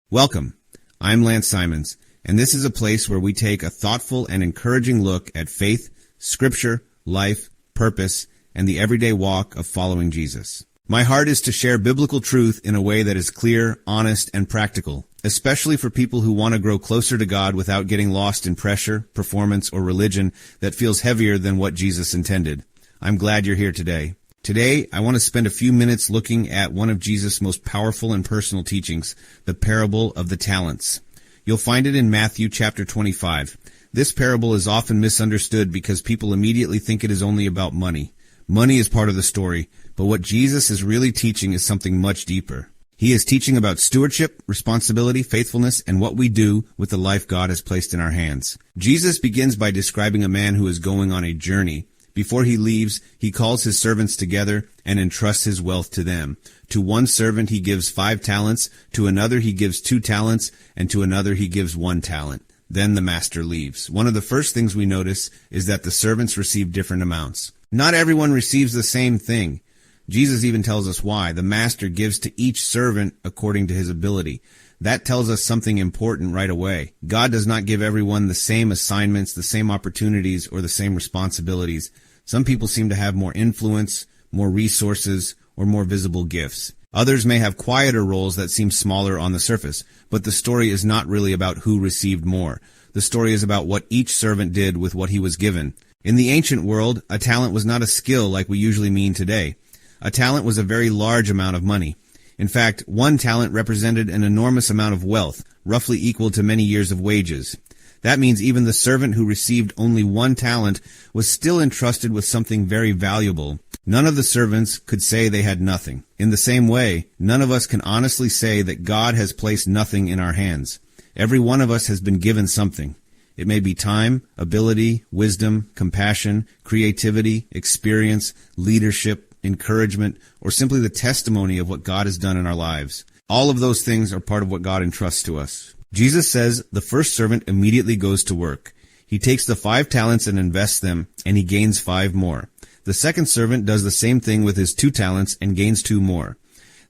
Welcome. I'm Lance Simons, and this is a place where we take a thoughtful and encouraging look at faith, scripture, life, purpose, and the everyday walk of following Jesus. My heart is to share biblical truth in a way that is clear, honest, and practical, especially for people who want to grow closer to God without getting lost in pressure, performance, or religion that feels heavier than what Jesus intended. I'm glad you're here today. Today, I want to spend a few minutes looking at one of Jesus' most powerful and personal teachings, the parable of the talents. You'll find it in Matthew chapter 25. This parable is often misunderstood because people immediately think it is only about money. Money is part of the story, but what Jesus is really teaching is something much deeper. He is teaching about stewardship, responsibility, faithfulness, and what we do with the life God has placed in our hands. Jesus begins by describing a man who is going on a journey. Before he leaves, he calls his servants together and entrusts his wealth to them. To one servant he gives 5 talents, to another he gives 2 talents, and to another he gives 1 talent. Then the master leaves. One of the first things we notice is that the servants receive different amounts. Not everyone receives the same thing. Jesus even tells us why. The master gives to each servant according to his ability. That tells us something important right away. God does not give everyone the same assignments, the same opportunities, or the same responsibilities. Some people seem to have more influence, more resources, or more visible gifts. Others may have quieter roles that seem smaller on the surface, but the story is not really about who received more. The story is about what each servant did with what he was given. In the ancient world, a talent was not a skill like we usually mean today. A talent was a very large amount of money. In fact, 1 talent represented an enormous amount of wealth, roughly equal to many years of wages. That means even the servant who received only 1 talent was still entrusted with something very valuable. None of the servants could say they had nothing. In the same way, none of us can honestly say that God has placed nothing in our hands. Every one of us has been given something. It may be time, ability, wisdom, compassion, creativity, experience, leadership, encouragement, or simply the testimony of what God has done in our lives. All of those things are part of what God entrusts to us. Jesus says the first servant immediately goes to work. He takes the 5 talents and invests them, and he gains 5 more. The second servant does the same thing with his 2 talents and gains 2 more.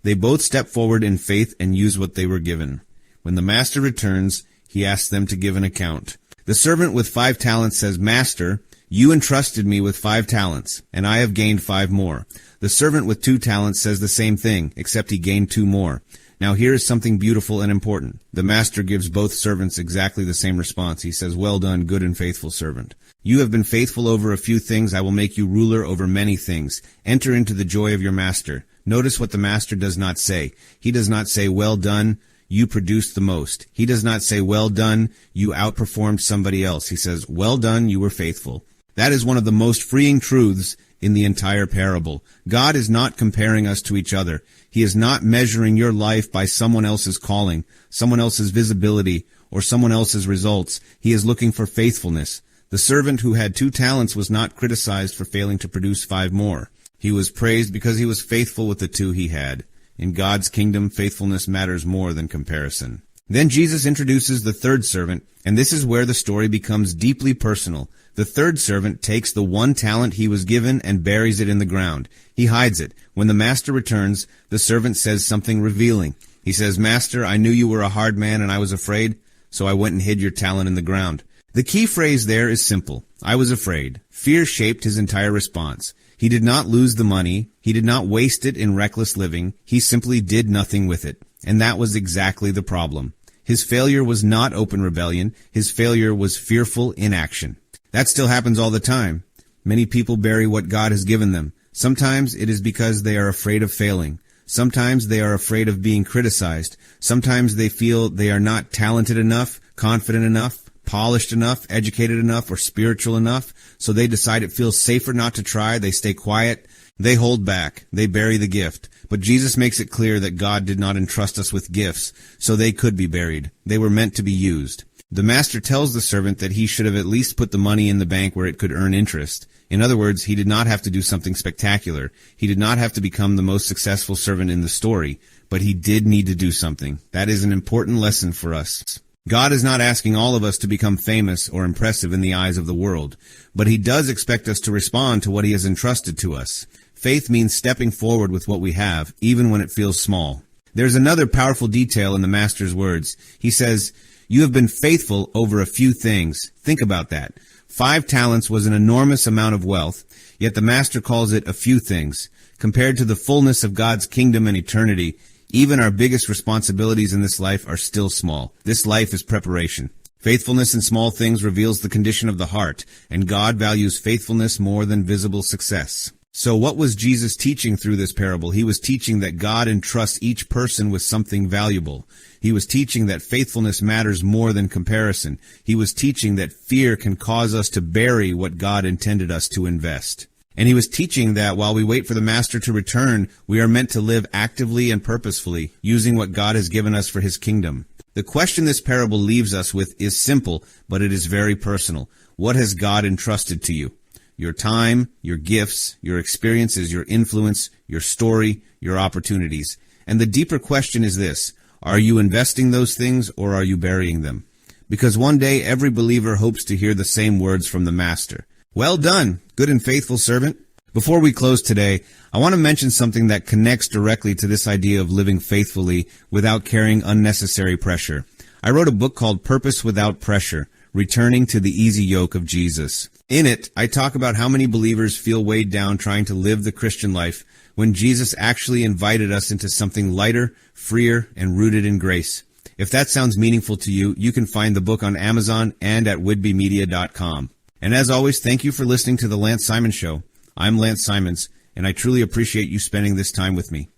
They both step forward in faith and use what they were given. When the master returns, he asks them to give an account. The servant with 5 talents says, "Master, you entrusted me with 5 talents, and I have gained 5 more." The servant with 2 talents says the same thing, except he gained 2 more. Now here is something beautiful and important. The master gives both servants exactly the same response. He says, "Well done, good and faithful servant. You have been faithful over a few things. I will make you ruler over many things. Enter into the joy of your master." Notice what the master does not say. He does not say, "Well done, you produced the most." He does not say, "Well done, you outperformed somebody else." He says, "Well done, you were faithful." That is one of the most freeing truths in the entire parable. God is not comparing us to each other. He is not measuring your life by someone else's calling, someone else's visibility, or someone else's results. He is looking for faithfulness. The servant who had 2 talents was not criticized for failing to produce 5 more. He was praised because he was faithful with the 2 he had. In God's kingdom, faithfulness matters more than comparison. Then Jesus introduces the third servant, and this is where the story becomes deeply personal. The third servant takes the 1 talent he was given and buries it in the ground. He hides it. When the master returns, the servant says something revealing. He says, "Master, I knew you were a hard man and I was afraid, so I went and hid your talent in the ground." The key phrase there is simple. I was afraid. Fear shaped his entire response. He did not lose the money. He did not waste it in reckless living. He simply did nothing with it. And that was exactly the problem. His failure was not open rebellion. His failure was fearful inaction. That still happens all the time. Many people bury what God has given them. Sometimes it is because they are afraid of failing. Sometimes they are afraid of being criticized. Sometimes they feel they are not talented enough, confident enough, polished enough, educated enough, or spiritual enough, so they decide it feels safer not to try. They stay quiet. They hold back. They bury the gift. But Jesus makes it clear that God did not entrust us with gifts, so they could be buried. They were meant to be used. The master tells the servant that he should have at least put the money in the bank where it could earn interest. In other words, he did not have to do something spectacular. He did not have to become the most successful servant in the story, but he did need to do something. That is an important lesson for us. God is not asking all of us to become famous or impressive in the eyes of the world, but he does expect us to respond to what he has entrusted to us. Faith means stepping forward with what we have, even when it feels small. There's another powerful detail in the Master's words. He says, "You have been faithful over a few things." Think about that. 5 talents was an enormous amount of wealth, yet the Master calls it a few things. Compared to the fullness of God's kingdom and eternity, even our biggest responsibilities in this life are still small. This life is preparation. Faithfulness in small things reveals the condition of the heart, and God values faithfulness more than visible success. So what was Jesus teaching through this parable? He was teaching that God entrusts each person with something valuable. He was teaching that faithfulness matters more than comparison. He was teaching that fear can cause us to bury what God intended us to invest. And he was teaching that while we wait for the Master to return, we are meant to live actively and purposefully, using what God has given us for his kingdom. The question this parable leaves us with is simple, but it is very personal. What has God entrusted to you? Your time, your gifts, your experiences, your influence, your story, your opportunities. And the deeper question is this: are you investing those things, or are you burying them? Because one day every believer hopes to hear the same words from the Master. "Well done, good and faithful servant." Before we close today, I want to mention something that connects directly to this idea of living faithfully without carrying unnecessary pressure. I wrote a book called Purpose Without Pressure, Returning to the Easy Yoke of Jesus. In it, I talk about how many believers feel weighed down trying to live the Christian life when Jesus actually invited us into something lighter, freer, and rooted in grace. If that sounds meaningful to you, you can find the book on Amazon and at whidbeymedia.com. And as always, thank you for listening to The Lance Simons Show. I'm Lance Simons, and I truly appreciate you spending this time with me.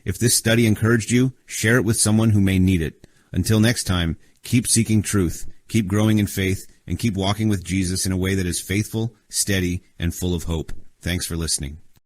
If this study encouraged you, share it with someone who may need it. Until next time, keep seeking truth, keep growing in faith, and keep walking with Jesus in a way that is faithful, steady, and full of hope. Thanks for listening.